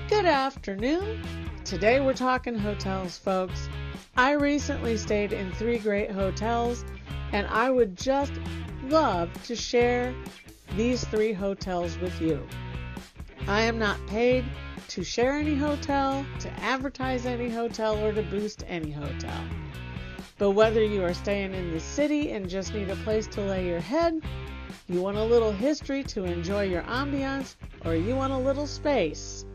Good afternoon. Today we're talking hotels, folks. I recently stayed in 3 great hotels, and I would just love to share these 3 hotels with you. I am not paid to share any hotel, to advertise any hotel, or to boost any hotel. But whether you are staying in the city and just need a place to lay your head, you want a little history to enjoy your ambiance, or you want a little space,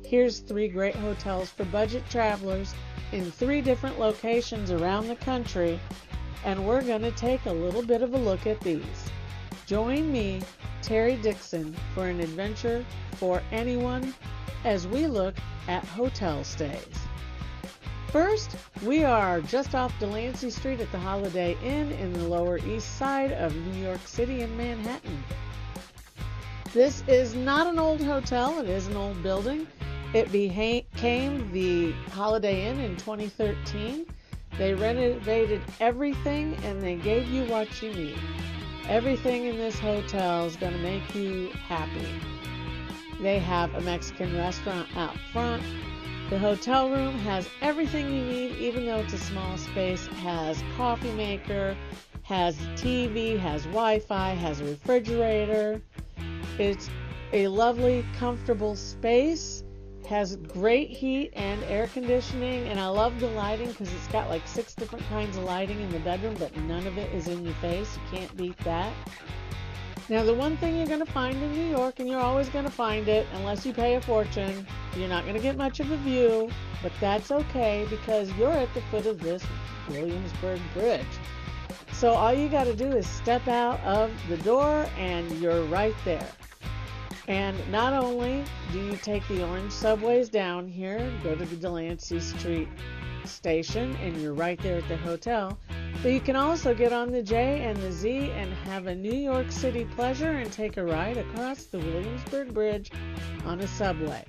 here's 3 great hotels for budget travelers in 3 different locations around the country, and we're going to take a little bit of a look at these. Join me, Terry Dixon, for an adventure for anyone as we look at hotel stays. First, we are just off Delancey Street at the Holiday Inn in the Lower East Side of New York City in Manhattan. This is not an old hotel, it is an old building. It became the Holiday Inn in 2013. They renovated everything and they gave you what you need. Everything in this hotel is going to make you happy. They have a Mexican restaurant out front. The hotel room has everything you need, even though it's a small space. Has coffee maker, has TV, has Wi-Fi, has a refrigerator. It's a lovely, comfortable space. Has great heat and air conditioning, and I love the lighting because it's got like 6 different kinds of lighting in the bedroom, but none of it is in your face. You can't beat that. Now, the one thing you're going to find in New York, and you're always going to find it unless you pay a fortune, you're not going to get much of a view, but that's okay because you're at the foot of this Williamsburg Bridge. So all you got to do is step out of the door and you're right there. And not only do you take the orange subways down here, go to the Delancey Street station, and you're right there at the hotel, but you can also get on the J and the Z and have a New York City pleasure and take a ride across the Williamsburg Bridge on a subway.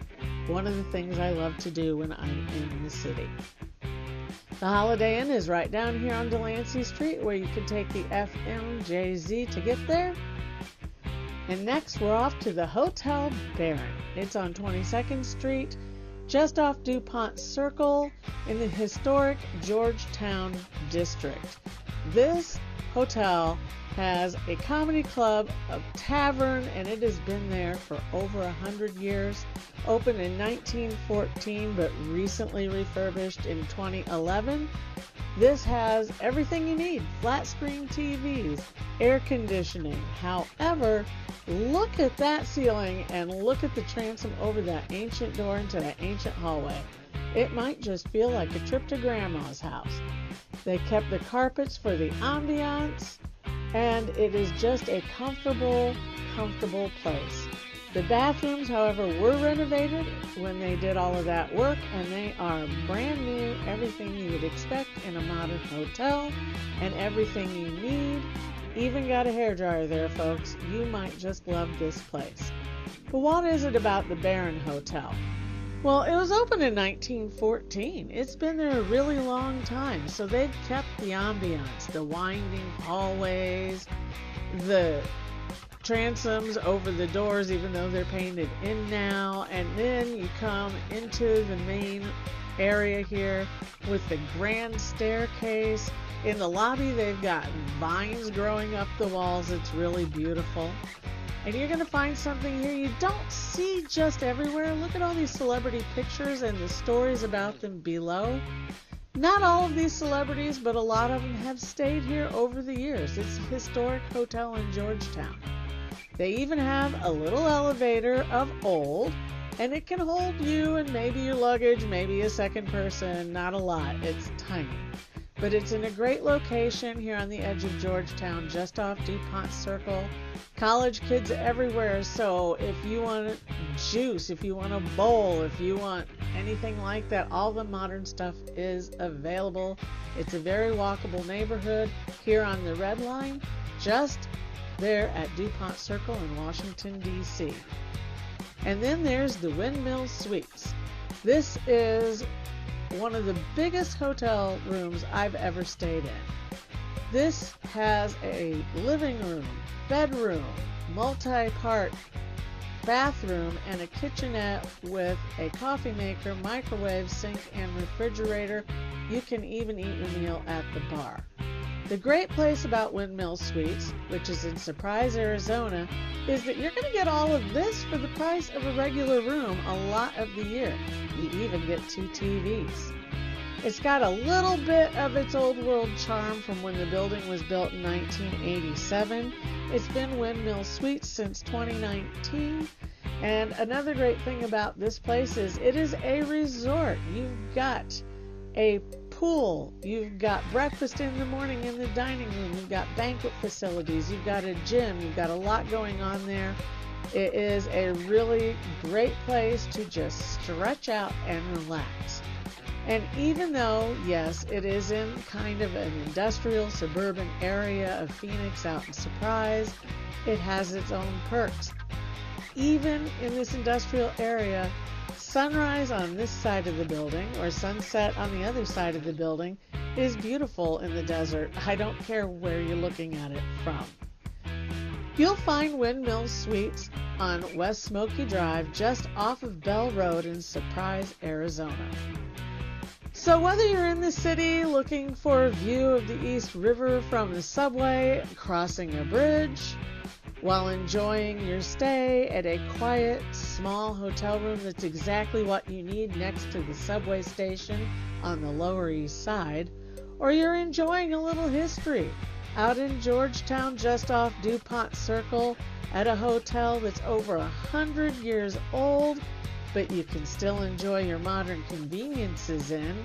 One of the things I love to do when I'm in the city. The Holiday Inn is right down here on Delancey Street, where you can take the FMJZ to get there. And next, we're off to the Hotel Baron. It's on 22nd Street, just off Dupont Circle in the historic Georgetown district. This hotel has a comedy club, a tavern, and it has been there for over 100 years. Opened in 1914, but recently refurbished in 2011. This has everything you need, flat screen TVs, air conditioning. However, look at that ceiling and look at the transom over that ancient door into that ancient hallway. It might just feel like a trip to Grandma's house. They kept the carpets for the ambiance, and it is just a comfortable place. The bathrooms, however, were renovated when they did all of that work, and they are brand new, everything you would expect in a modern hotel, and everything you need. Even got a hairdryer there, folks. You might just love this place. But what is it about the Baron Hotel? Well, it was opened in 1914. It's been there a really long time, so they've kept the ambiance, the winding hallways, the transoms over the doors, even though they're painted in now, and then you come into the main area here with the grand staircase. In the lobby, they've got vines growing up the walls. It's really beautiful. And you're going to find something here you don't see just everywhere. Look at all these celebrity pictures and the stories about them below. Not all of these celebrities, but a lot of them have stayed here over the years. It's a historic hotel in Georgetown. They even have a little elevator of old, and it can hold you and maybe your luggage, maybe a second person, not a lot. It's tiny. But it's in a great location here on the edge of Georgetown, just off Dupont Circle. College kids everywhere, so if you want juice, if you want a bowl, if you want anything like that, all the modern stuff is available. It's a very walkable neighborhood here on the Red Line, just there at Dupont Circle in Washington, D.C. And then there's the Windmill Suites. This is one of the biggest hotel rooms I've ever stayed in. This has a living room, bedroom, multi-part bathroom and a kitchenette with a coffee maker, microwave, sink, and refrigerator. You can even eat your meal at the bar. The great place about Windmill Suites, which is in Surprise, Arizona, is that you're going to get all of this for the price of a regular room a lot of the year. You even get 2 TVs. It's got a little bit of its old world charm from when the building was built in 1987. It's been Windmill Suites since 2019. And another great thing about this place is it is a resort. You've got a pool, you've got breakfast in the morning in the dining room, you've got banquet facilities, you've got a gym, you've got a lot going on there. It is a really great place to just stretch out and relax. And even though, yes, it is in kind of an industrial suburban area of Phoenix out in Surprise, it has its own perks. Even in this industrial area, sunrise on this side of the building or sunset on the other side of the building is beautiful in the desert. I don't care where you're looking at it from. You'll find Windmill Suites on West Smoky Drive just off of Bell Road in Surprise, Arizona. So whether you're in the city looking for a view of the East River from the subway, crossing a bridge, while enjoying your stay at a quiet, small hotel room that's exactly what you need next to the subway station on the Lower East Side, or you're enjoying a little history out in Georgetown just off Dupont Circle at a hotel that's over 100 years old, but you can still enjoy your modern conveniences in,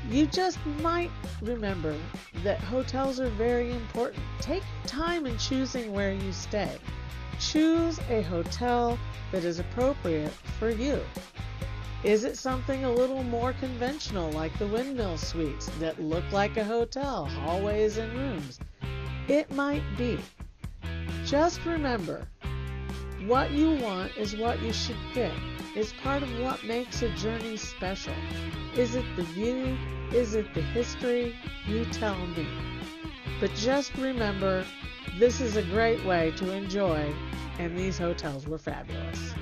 you just might remember that hotels are very important. Take time in choosing where you stay. Choose a hotel that is appropriate for you. Is it something a little more conventional like the Windmill Suites that look like a hotel, hallways and rooms? It might be. Just remember, what you want is what you should get. It's part of what makes a journey special. Is it the view? Is it the history? You tell me. But just remember, this is a great way to enjoy, and these hotels were fabulous.